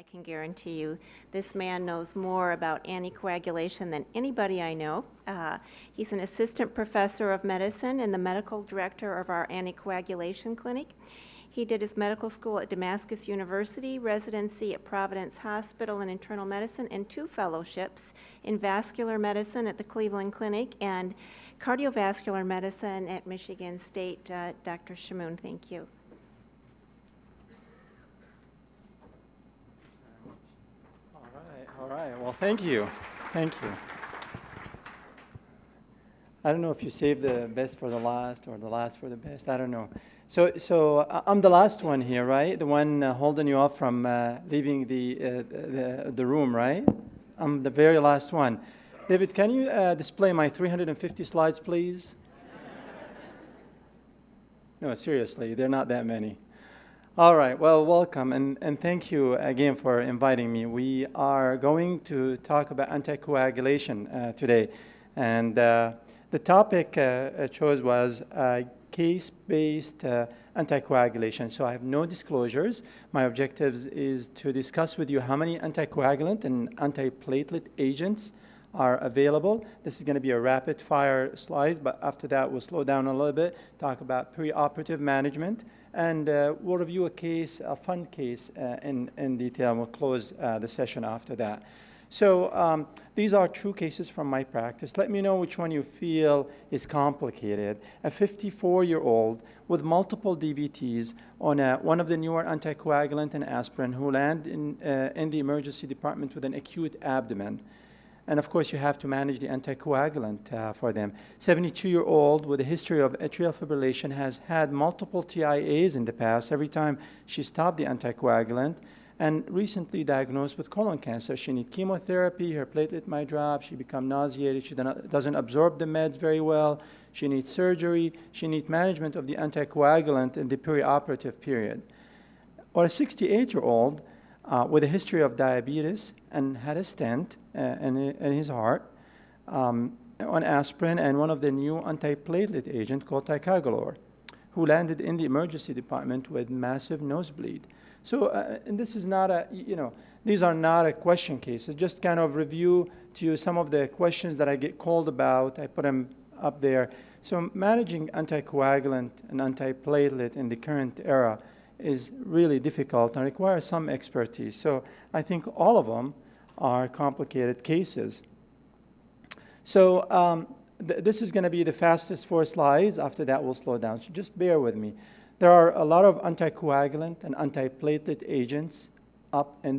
I can guarantee you this man knows more about anticoagulation than anybody I know. He's an assistant professor of medicine and the medical director of our anticoagulation clinic. He did his medical school at Damascus University, residency at Providence Hospital in internal medicine, and 2 fellowships in vascular medicine at the Cleveland Clinic and cardiovascular medicine at Michigan State. Dr. Shamoun, thank you. All right. Well, thank you. Thank you. I don't know if you saved the best for the last or the last for the best. I don't know. So I'm the last one here, right? The one holding you up from leaving the room, right? I'm the very last one. David, can you display my 350 slides, please? No, seriously, they're not that many. All right, well, welcome, and thank you again for inviting me. We are going to talk about anticoagulation today, and the topic I chose was case-based anticoagulation. So I have no disclosures. My objective is to discuss with you how many anticoagulant and antiplatelet agents are available. This is going to be a rapid-fire slide, but after that we'll slow down a little bit, talk about perioperative management, and we'll review a case, a fun case in detail, and we'll close the session after that. So these are true cases from my practice. Let me know which one you feel is complicated. A 54-year-old with multiple DVTs on one of the newer anticoagulant and aspirin who landed in the emergency department with an acute abdomen. And of course, you have to manage the anticoagulant for them. 72-year-old with a history of atrial fibrillation has had multiple TIAs in the past every time she stopped the anticoagulant, and recently diagnosed with colon cancer. She needs chemotherapy, her platelet might drop, she becomes nauseated, she doesn't absorb the meds very well, she needs surgery, she needs management of the anticoagulant in the perioperative period. Or a 68-year-old with a history of diabetes and had a stent in his heart on aspirin and one of the new antiplatelet agent called ticagrelor, who landed in the emergency department with massive nosebleed. So, and this is not a, these are not a question cases, just kind of review to you some of the questions that I get called about. I put them up there. So managing anticoagulant and antiplatelet in the current era is really difficult and requires some expertise. So I think all of them are complicated cases. So this is going to be the fastest 4 slides. After that, we'll slow down. So just bear with me. There are a lot of anticoagulant and antiplatelet agents up in the